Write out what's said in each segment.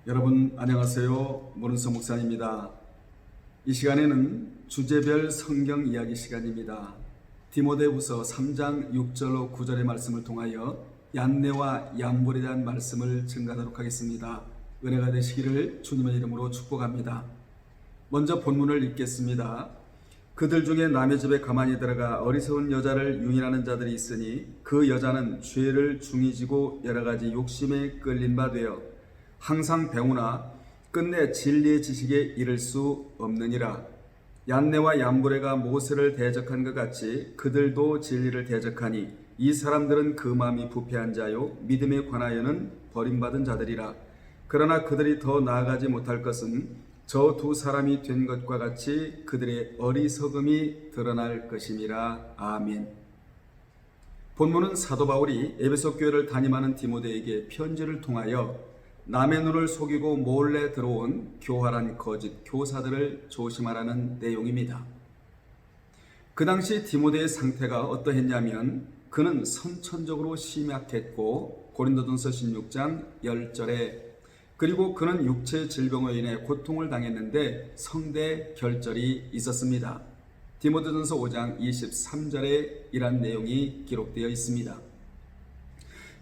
여러분 안녕하세요. 모른서 목사입니다. 이 시간에는 주제별 성경 이야기 시간입니다. 디모데후서 3장 6절로 9절의 말씀을 통하여 얀네와 얌볼에 대한 말씀을 증가하도록 하겠습니다. 은혜가 되시기를 주님의 이름으로 축복합니다. 먼저 본문을 읽겠습니다. 그들 중에 남의 집에 가만히 들어가 어리석은 여자를 유인하는 자들이 있으니 그 여자는 죄를 중히 지고 여러 가지 욕심에 끌린 바 되어 항상 배우나 끝내 진리의 지식에 이를 수 없느니라. 얀네와 얌브레가 모세를 대적한 것 같이 그들도 진리를 대적하니 이 사람들은 그 마음이 부패한 자요 믿음에 관하여는 버림받은 자들이라. 그러나 그들이 더 나아가지 못할 것은 저 두 사람이 된 것과 같이 그들의 어리석음이 드러날 것임이라. 아멘. 본문은 사도 바울이 에베소 교회를 담임하는 디모데에게 편지를 통하여 남의 눈을 속이고 몰래 들어온 교활한 거짓 교사들을 조심하라는 내용입니다. 그 당시 디모데의 상태가 어떠했냐면 그는 선천적으로 심약했고 고린도전서 16장 10절에 그리고 그는 육체 질병으로 인해 고통을 당했는데 성대 결절이 있었습니다. 디모데전서 5장 23절에 이런 내용이 기록되어 있습니다.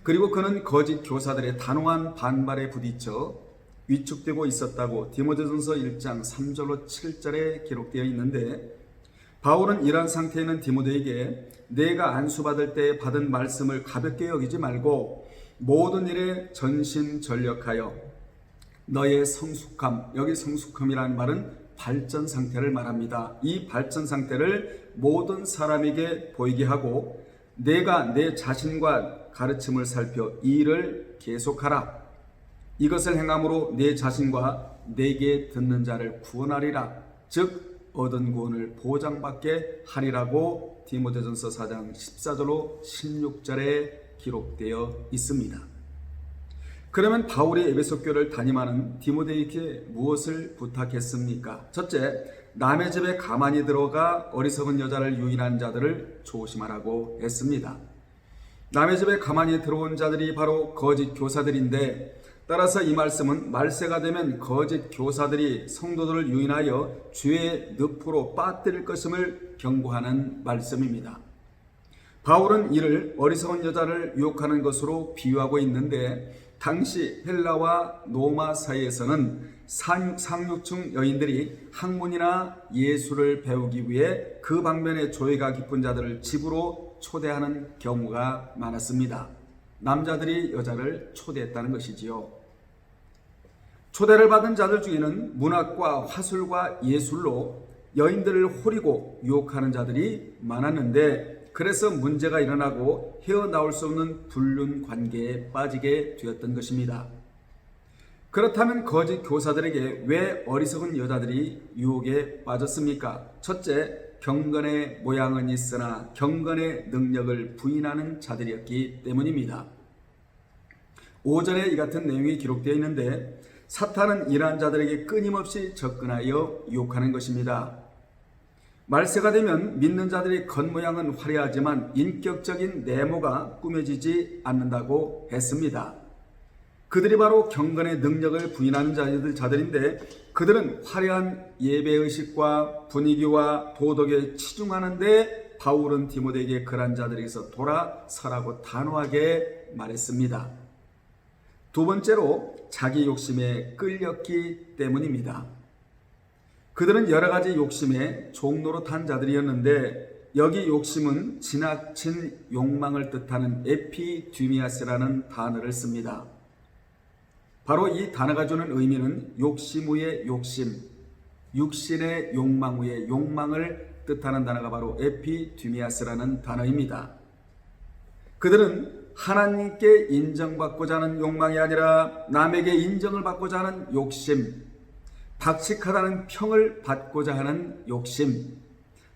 그리고 그는 거짓 교사들의 단호한 반발에 부딪혀 위축되고 있었다고 디모데전서 1장 3절로 7절에 기록되어 있는데 바울은 이러한 상태에 있는 디모데에게 내가 안수받을 때 받은 말씀을 가볍게 여기지 말고 모든 일에 전심전력하여 너의 성숙함, 여기 성숙함이라는 말은 발전 상태를 말합니다. 이 발전 상태를 모든 사람에게 보이게 하고 내가 내 자신과 가르침을 살펴 이 일을 계속하라. 이것을 행함으로 내 자신과 내게 듣는 자를 구원하리라. 즉 얻은 구원을 보장받게 하리라고 디모데전서 4장 14절로 16절에 기록되어 있습니다. 그러면 바울이 에베소 교회를 담임하는 디모데에게 무엇을 부탁했습니까? 첫째, 남의 집에 가만히 들어가 어리석은 여자를 유인한 자들을 조심하라고 했습니다. 남의 집에 가만히 들어온 자들이 바로 거짓 교사들인데 따라서 이 말씀은 말세가 되면 거짓 교사들이 성도들을 유인하여 죄의 늪으로 빠뜨릴 것임을 경고하는 말씀입니다. 바울은 이를 어리석은 여자를 유혹하는 것으로 비유하고 있는데 당시 헬라와 로마 사이에서는 상류층 여인들이 학문이나 예술을 배우기 위해 그 방면에 조예가 깊은 자들을 집으로 초대하는 경우가 많았습니다. 남자들이 여자를 초대했다는 것이지요. 초대를 받은 자들 중에는 문학과 화술과 예술로 여인들을 호리고 유혹하는 자들이 많았는데 그래서 문제가 일어나고 헤어나올 수 없는 불륜 관계에 빠지게 되었던 것입니다. 그렇다면 거짓 교사들에게 왜 어리석은 여자들이 유혹에 빠졌습니까? 첫째, 경건의 모양은 있으나 경건의 능력을 부인하는 자들이었기 때문입니다. 5절에 이 같은 내용이 기록되어 있는데 사탄은 이러한 자들에게 끊임없이 접근하여 유혹하는 것입니다. 말세가 되면 믿는 자들의 겉모양은 화려하지만 인격적인 내모가 꾸며지지 않는다고 했습니다. 그들이 바로 경건의 능력을 부인하는 자들인데 그들은 화려한 예배의식과 분위기와 도덕에 치중하는데 바울은 디모데에게 그런 자들에게서 돌아서라고 단호하게 말했습니다. 두 번째로 자기 욕심에 끌렸기 때문입니다. 그들은 여러 가지 욕심에 종로로 탄 자들이었는데 여기 욕심은 지나친 욕망을 뜻하는 에피디미아스라는 단어를 씁니다. 바로 이 단어가 주는 의미는 욕심 후의 욕심, 육신의 욕망 후의 욕망을 뜻하는 단어가 바로 에피디미아스라는 단어입니다. 그들은 하나님께 인정받고자 하는 욕망이 아니라 남에게 인정을 받고자 하는 욕심, 박식하다는 평을 받고자 하는 욕심,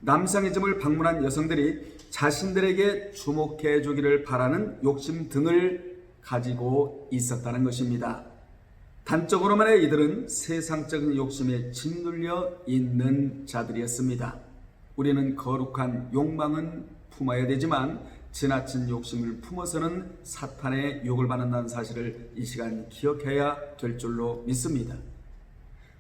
남성이즘을 방문한 여성들이 자신들에게 주목해 주기를 바라는 욕심 등을 가지고 있었다는 것입니다. 단적으로만의 이들은 세상적인 욕심에 짓눌려 있는 자들이었습니다. 우리는 거룩한 욕망은 품어야 되지만 지나친 욕심을 품어서는 사탄의 욕을 받는다는 사실을 이 시간 기억해야 될 줄로 믿습니다.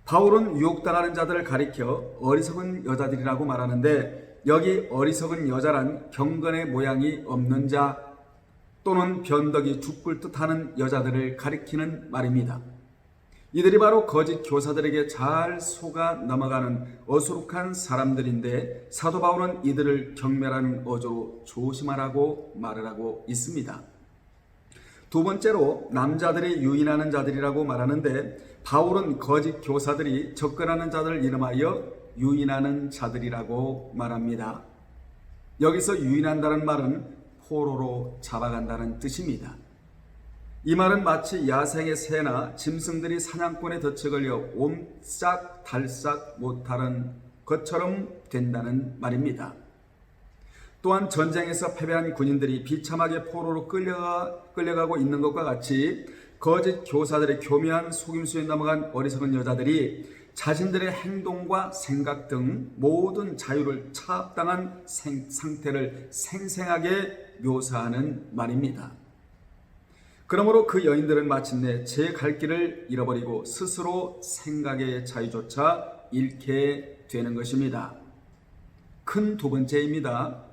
바울은 유혹당하는 자들을 가리켜 어리석은 여자들이라고 말하는데, 여기 어리석은 여자란 경건의 모양이 없는 자 또는 변덕이 죽을 듯하는 여자들을 가리키는 말입니다. 이들이 바로 거짓 교사들에게 잘 속아 넘어가는 어수룩한 사람들인데, 사도 바울은 이들을 경멸하는 어조로 조심하라고 말을 하고 있습니다. 두 번째로 남자들이 유인하는 자들이라고 말하는데, 바울은 거짓 교사들이 접근하는 자들을 이름하여 유인하는 자들이라고 말합니다. 여기서 유인한다는 말은 포로로 잡아간다는 뜻입니다. 이 말은 마치 야생의 새나 짐승들이 사냥꾼의 덫에 걸려 옴싹달싹 못하는 것처럼 된다는 말입니다. 또한 전쟁에서 패배한 군인들이 비참하게 포로로 끌려가고 있는 것과 같이 거짓 교사들의 교묘한 속임수에 넘어간 어리석은 여자들이 자신들의 행동과 생각 등 모든 자유를 차압당한 상태를 생생하게 묘사하는 말입니다. 그러므로 그 여인들은 마침내 제 갈 길을 잃어버리고 스스로 생각의 자유조차 잃게 되는 것입니다. 큰 두 번째입니다.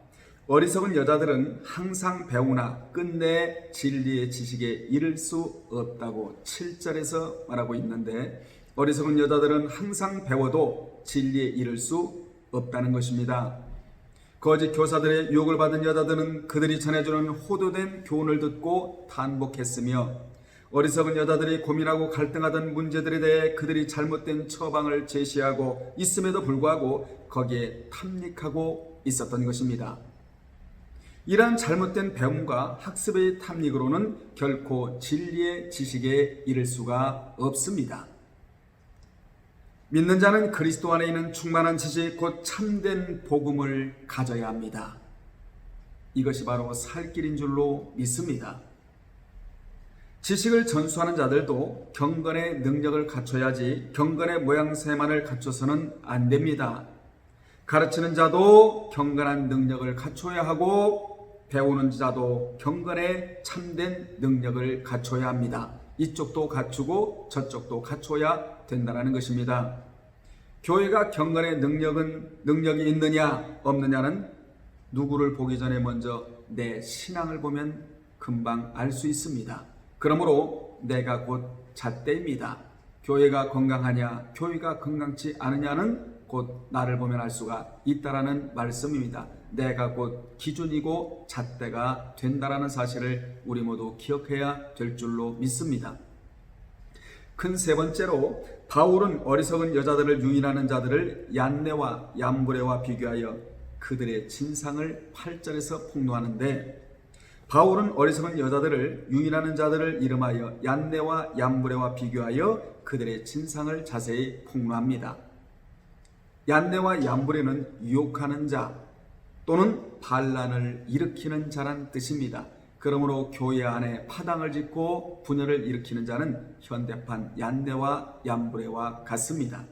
어리석은 여자들은 항상 배우나 끝내 진리의 지식에 이를 수 없다고 7절에서 말하고 있는데, 어리석은 여자들은 항상 배워도 진리에 이를 수 없다는 것입니다. 거짓 교사들의 유혹을 받은 여자들은 그들이 전해주는 호도된 교훈을 듣고 탄복했으며, 어리석은 여자들이 고민하고 갈등하던 문제들에 대해 그들이 잘못된 처방을 제시하고 있음에도 불구하고 거기에 탐닉하고 있었던 것입니다. 이러한 잘못된 배움과 학습의 탐닉으로는 결코 진리의 지식에 이를 수가 없습니다. 믿는 자는 그리스도 안에 있는 충만한 지식, 곧 참된 복음을 가져야 합니다. 이것이 바로 살 길인 줄로 믿습니다. 지식을 전수하는 자들도 경건의 능력을 갖춰야지 경건의 모양새만을 갖춰서는 안 됩니다. 가르치는 자도 경건한 능력을 갖춰야 하고, 배우는 자도 경건의 참된 능력을 갖춰야 합니다. 이쪽도 갖추고 저쪽도 갖춰야 된다는 것입니다. 교회가 경건의 능력이 있느냐 없느냐는 누구를 보기 전에 먼저 내 신앙을 보면 금방 알 수 있습니다. 그러므로 내가 곧 잣대입니다. 교회가 건강하냐 교회가 건강치 않으냐는 곧 나를 보면 알 수가 있다라는 말씀입니다. 내가 곧 기준이고 잣대가 된다라는 사실을 우리 모두 기억해야 될 줄로 믿습니다. 큰 세 번째로 바울은 어리석은 여자들을 유인하는 자들을 얀네와 얌브레와 비교하여 그들의 진상을 8절에서 폭로하는데, 바울은 어리석은 여자들을 유인하는 자들을 이름하여 얀네와 얌브레와 비교하여 그들의 진상을 자세히 폭로합니다. 얀네와 얌브레는 유혹하는 자 또는 반란을 일으키는 자란 뜻입니다. 그러므로 교회 안에 파당을 짓고 분열을 일으키는 자는 현대판 얀네와 얌브레와 같습니다.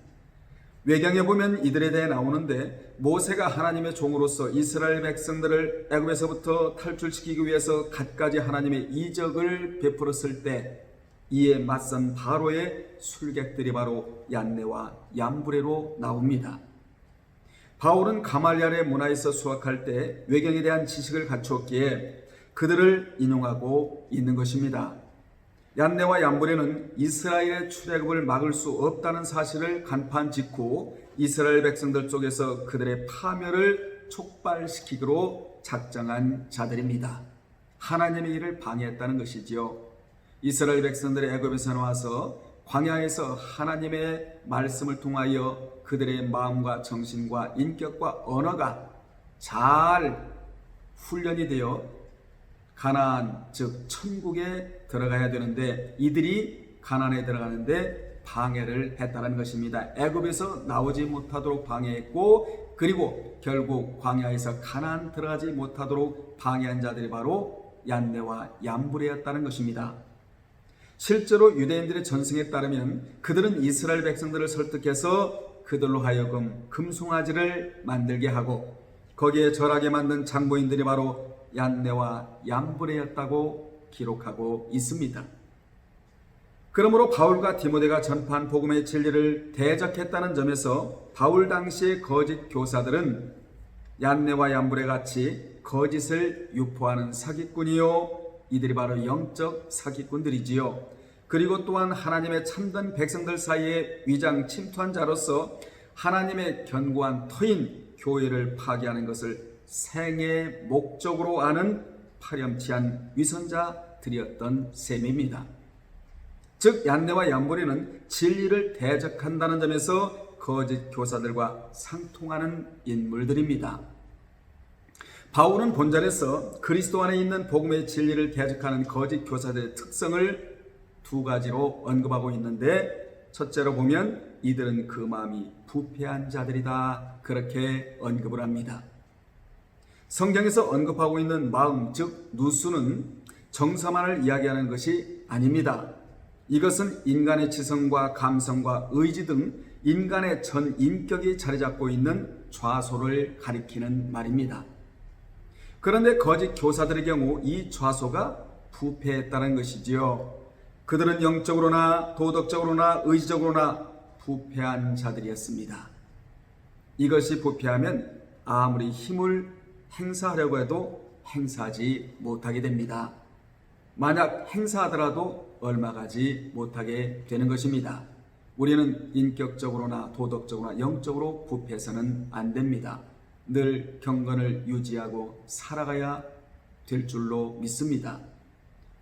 외경에 보면 이들에 대해 나오는데, 모세가 하나님의 종으로서 이스라엘 백성들을 애굽에서부터 탈출시키기 위해서 갖가지 하나님의 이적을 베풀었을 때 이에 맞선 바로의 술객들이 바로 얀네와 얌브레로 나옵니다. 바울은 가말리알의 문화에서 수학할 때 외경에 대한 지식을 갖추었기에 그들을 인용하고 있는 것입니다. 얀네와 얌브레는 이스라엘의 출애굽을 막을 수 없다는 사실을 간판 짓고 이스라엘 백성들 쪽에서 그들의 파멸을 촉발시키기로 작정한 자들입니다. 하나님의 일을 방해했다는 것이지요. 이스라엘 백성들이 애굽에서 나와서 광야에서 하나님의 말씀을 통하여 그들의 마음과 정신과 인격과 언어가 잘 훈련이 되어 가나안 즉 천국에 들어가야 되는데, 이들이 가나안에 들어가는데 방해를 했다는 것입니다. 애굽에서 나오지 못하도록 방해했고, 그리고 결국 광야에서 가나안 들어가지 못하도록 방해한 자들이 바로 얀네와 얌브레였다는 것입니다. 실제로 유대인들의 전승에 따르면 그들은 이스라엘 백성들을 설득해서 그들로 하여금 금송아지를 만들게 하고, 거기에 절하게 만든 장보인들이 바로 얀네와 얀브레였다고 기록하고 있습니다. 그러므로 바울과 디모데가 전파한 복음의 진리를 대적했다는 점에서 바울 당시의 거짓 교사들은 얀네와 얀브레 같이 거짓을 유포하는 사기꾼이요, 이들이 바로 영적 사기꾼들이지요. 그리고 또한 하나님의 참된 백성들 사이에 위장 침투한 자로서 하나님의 견고한 터인 교회를 파괴하는 것을 생애 목적으로 아는 파렴치한 위선자들이었던 셈입니다. 즉 얀네와 얀브레는 진리를 대적한다는 점에서 거짓 교사들과 상통하는 인물들입니다. 바울은 본절에서 그리스도 안에 있는 복음의 진리를 대적하는 거짓 교사들의 특성을 두 가지로 언급하고 있는데, 첫째로 보면 이들은 그 마음이 부패한 자들이다, 그렇게 언급을 합니다. 성경에서 언급하고 있는 마음, 즉 누수는 정서만을 이야기하는 것이 아닙니다. 이것은 인간의 지성과 감성과 의지 등 인간의 전 인격이 자리 잡고 있는 좌소를 가리키는 말입니다. 그런데 거짓 교사들의 경우 이 좌소가 부패했다는 것이지요. 그들은 영적으로나 도덕적으로나 의지적으로나 부패한 자들이었습니다. 이것이 부패하면 아무리 힘을 행사하려고 해도 행사하지 못하게 됩니다. 만약 행사하더라도 얼마 가지 못하게 되는 것입니다. 우리는 인격적으로나 도덕적으로나 영적으로 부패해서는 안 됩니다. 늘 경건을 유지하고 살아가야 될 줄로 믿습니다.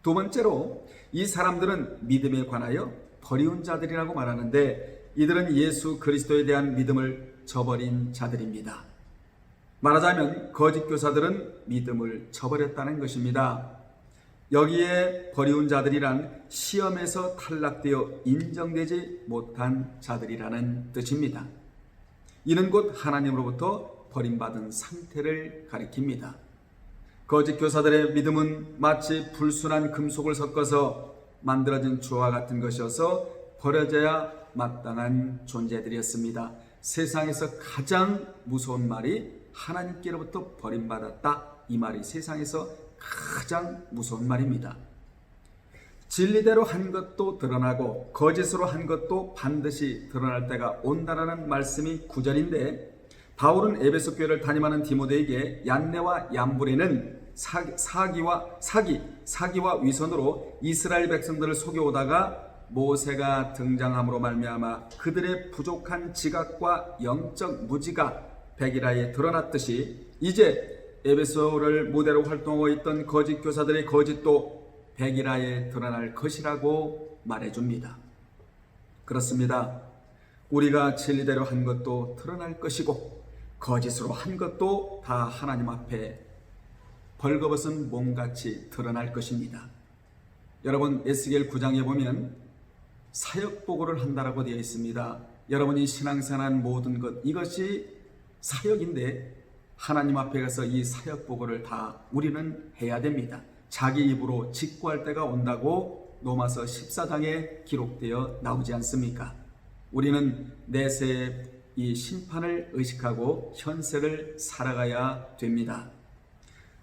두 번째로 이 사람들은 믿음에 관하여 버리운 자들이라고 말하는데, 이들은 예수 그리스도에 대한 믿음을 저버린 자들입니다. 말하자면 거짓 교사들은 믿음을 저버렸다는 것입니다. 여기에 버리운 자들이란 시험에서 탈락되어 인정되지 못한 자들이라는 뜻입니다. 이는 곧 하나님으로부터 버림받은 상태를 가리킵니다. 거짓 교사들의 믿음은 마치 불순한 금속을 섞어서 만들어진 주와 같은 것이어서 버려져야 마땅한 존재들이었습니다. 세상에서 가장 무서운 말이 하나님께로부터 버림받았다, 이 말이 세상에서 가장 무서운 말입니다. 진리대로 한 것도 드러나고 거짓으로 한 것도 반드시 드러날 때가 온다라는 말씀이 9절인데, 바울은 에베소 교회를 담임하는 디모데에게 얀네와 얀브레는 사기와 위선으로 이스라엘 백성들을 속여오다가 모세가 등장함으로 말미암아 그들의 부족한 지각과 영적 무지가 백일하에 드러났듯이 이제 에베소를 무대로 활동하고 있던 거짓 교사들의 거짓도 백일하에 드러날 것이라고 말해줍니다. 그렇습니다. 우리가 진리대로 한 것도 드러날 것이고 거짓으로 한 것도 다 하나님 앞에 벌거벗은 몸같이 드러날 것입니다. 여러분, 에스겔 9장에 보면 사역보고를 한다라고 되어 있습니다. 여러분이 신앙생활한 모든 것, 이것이 사역인데 하나님 앞에 가서 이 사역보고를 다 우리는 해야 됩니다. 자기 입으로 직구할 때가 온다고 로마서 14장에 기록되어 나오지 않습니까? 우리는 내세의 이 심판을 의식하고 현세를 살아가야 됩니다.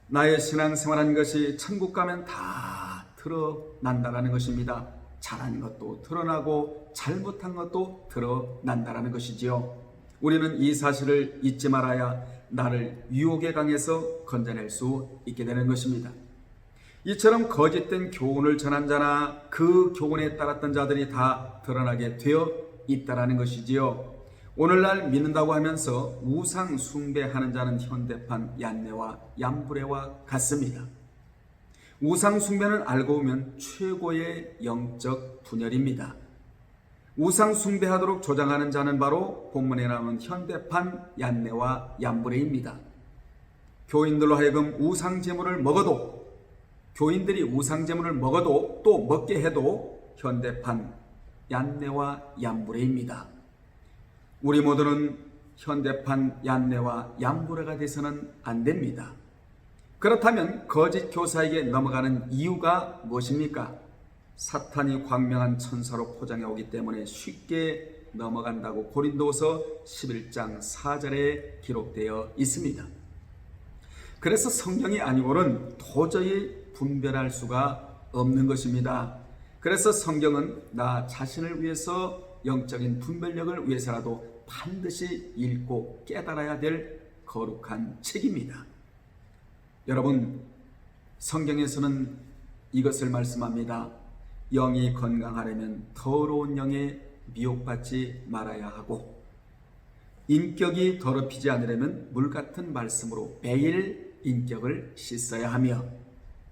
나의 신앙생활한 것이 천국 가면 다 드러난다라는 것입니다. 잘한 것도 드러나고 잘못한 것도 드러난다라는 것이지요. 우리는 이 사실을 잊지 말아야 나를 유혹의 강에서 건져낼 수 있게 되는 것입니다. 이처럼 거짓된 교훈을 전한 자나 그 교훈에 따랐던 자들이 다 드러나게 되어 있다라는 것이지요. 오늘날 믿는다고 하면서 우상 숭배하는 자는 현대판 얀네와 얀브레와 같습니다. 우상 숭배는 알고 보면 최고의 영적 분열입니다. 우상 숭배하도록 조장하는 자는 바로 본문에 나오는 현대판 얀네와 얀브레입니다. 교인들로 하여금 우상 제물을 먹어도, 교인들이 우상 제물을 먹어도 또 먹게 해도 현대판 얀네와 얀브레입니다. 우리 모두는 현대판 얀네와 얀브레가 돼서는 안 됩니다. 그렇다면 거짓 교사에게 넘어가는 이유가 무엇입니까? 사탄이 광명한 천사로 포장해 오기 때문에 쉽게 넘어간다고 고린도서 11장 4절에 기록되어 있습니다. 그래서 성경이 아니고는 도저히 분별할 수가 없는 것입니다. 그래서 성경은 나 자신을 위해서 영적인 분별력을 위해서라도 반드시 읽고 깨달아야 될 거룩한 책입니다. 여러분, 성경에서는 이것을 말씀합니다. 영이 건강하려면 더러운 영에 미혹받지 말아야 하고, 인격이 더럽히지 않으려면 물같은 말씀으로 매일 인격을 씻어야 하며,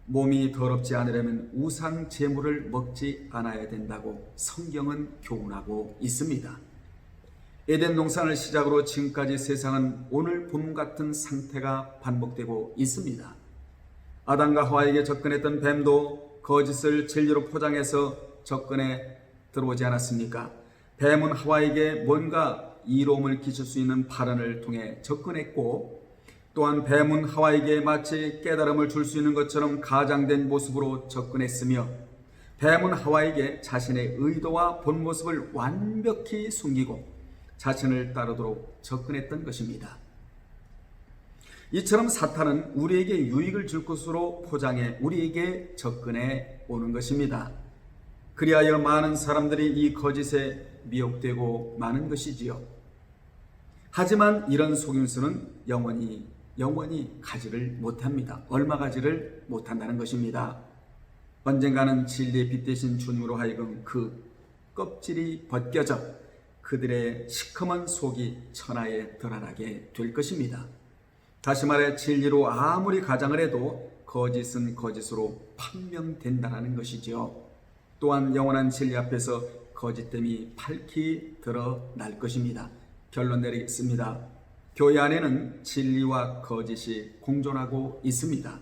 몸이 더럽지 않으려면 우상 제물을 먹지 않아야 된다고 성경은 교훈하고 있습니다. 에덴 동산을 시작으로 지금까지 세상은 오늘 본 같은 상태가 반복되고 있습니다. 아담과 하와에게 접근했던 뱀도 거짓을 진리로 포장해서 접근해 들어오지 않았습니까? 뱀은 하와에게 뭔가 이로움을 끼칠 수 있는 발언을 통해 접근했고, 또한 뱀은 하와에게 마치 깨달음을 줄 수 있는 것처럼 가장된 모습으로 접근했으며, 뱀은 하와에게 자신의 의도와 본 모습을 완벽히 숨기고 자신을 따르도록 접근했던 것입니다. 이처럼 사탄은 우리에게 유익을 줄 것으로 포장해 우리에게 접근해 오는 것입니다. 그리하여 많은 사람들이 이 거짓에 미혹되고 마는 것이지요. 하지만 이런 속임수는 영원히 가지를 못합니다. 얼마 가지를 못한다는 것입니다. 언젠가는 진리의 빛 되신 주님으로 하여금 그 껍질이 벗겨져 그들의 시커먼 속이 천하에 드러나게 될 것입니다. 다시 말해 진리로 아무리 가장을 해도 거짓은 거짓으로 판명된다는 것이지요. 또한 영원한 진리 앞에서 거짓됨이 밝히 드러날 것입니다. 결론 내리겠습니다. 교회 안에는 진리와 거짓이 공존하고 있습니다.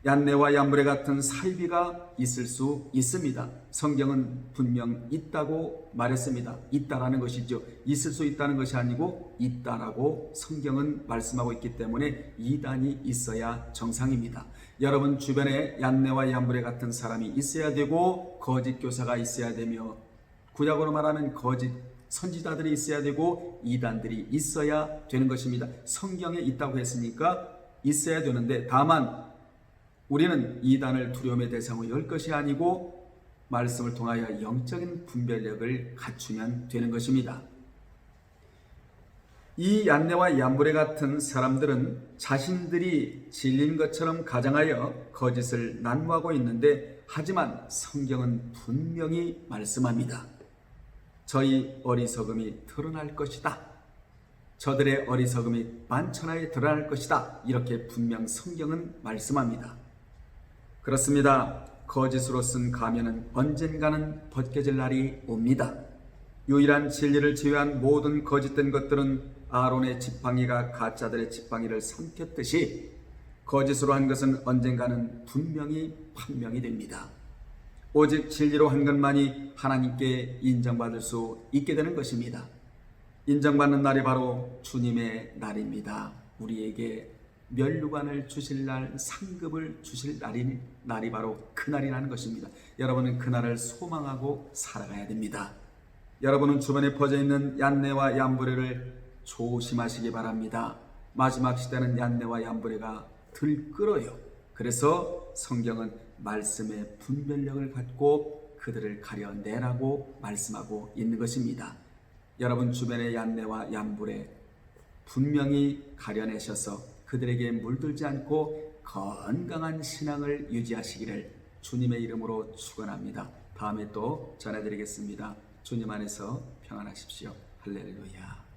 얀네와 얀브레 같은 사이비가 있을 수 있습니다. 성경은 분명 있다고 말했습니다. 있다라는 것이죠. 있을 수 있다는 것이 아니고 있다라고 성경은 말씀하고 있기 때문에 이단이 있어야 정상입니다. 여러분 주변에 얀네와 얀브레 같은 사람이 있어야 되고, 거짓 교사가 있어야 되며, 구약으로 말하면 거짓 선지자들이 있어야 되고, 이단들이 있어야 되는 것입니다. 성경에 있다고 했으니까 있어야 되는데, 다만 우리는 이단을 두려움의 대상으로 열 것이 아니고 말씀을 통하여 영적인 분별력을 갖추면 되는 것입니다. 이 얀네와 얀브레 같은 사람들은 자신들이 진리인 것처럼 가장하여 거짓을 난무하고 있는데, 하지만 성경은 분명히 말씀합니다. 저희 어리석음이 드러날 것이다. 저들의 어리석음이 만천하에 드러날 것이다. 이렇게 분명 성경은 말씀합니다. 그렇습니다. 거짓으로 쓴 가면은 언젠가는 벗겨질 날이 옵니다. 유일한 진리를 제외한 모든 거짓된 것들은 아론의 지팡이가 가짜들의 지팡이를 삼켰듯이 거짓으로 한 것은 언젠가는 분명히 판명이 됩니다. 오직 진리로 한 것만이 하나님께 인정받을 수 있게 되는 것입니다. 인정받는 날이 바로 주님의 날입니다. 우리에게 멸류관을 주실 날, 상급을 주실 날이 바로 그날이라는 것입니다. 여러분은 그날을 소망하고 살아가야 됩니다. 여러분은 주변에 퍼져 있는 얀네와 얀브레를 조심하시기 바랍니다. 마지막 시대는 얀네와 얀브레가 들끓어요. 그래서 성경은 말씀의 분별력을 갖고 그들을 가려내라고 말씀하고 있는 것입니다. 여러분 주변의 얀네와 얀브레 분명히 가려내셔서 그들에게 물들지 않고 건강한 신앙을 유지하시기를 주님의 이름으로 축원합니다. 다음에 또 전해드리겠습니다. 주님 안에서 평안하십시오. 할렐루야.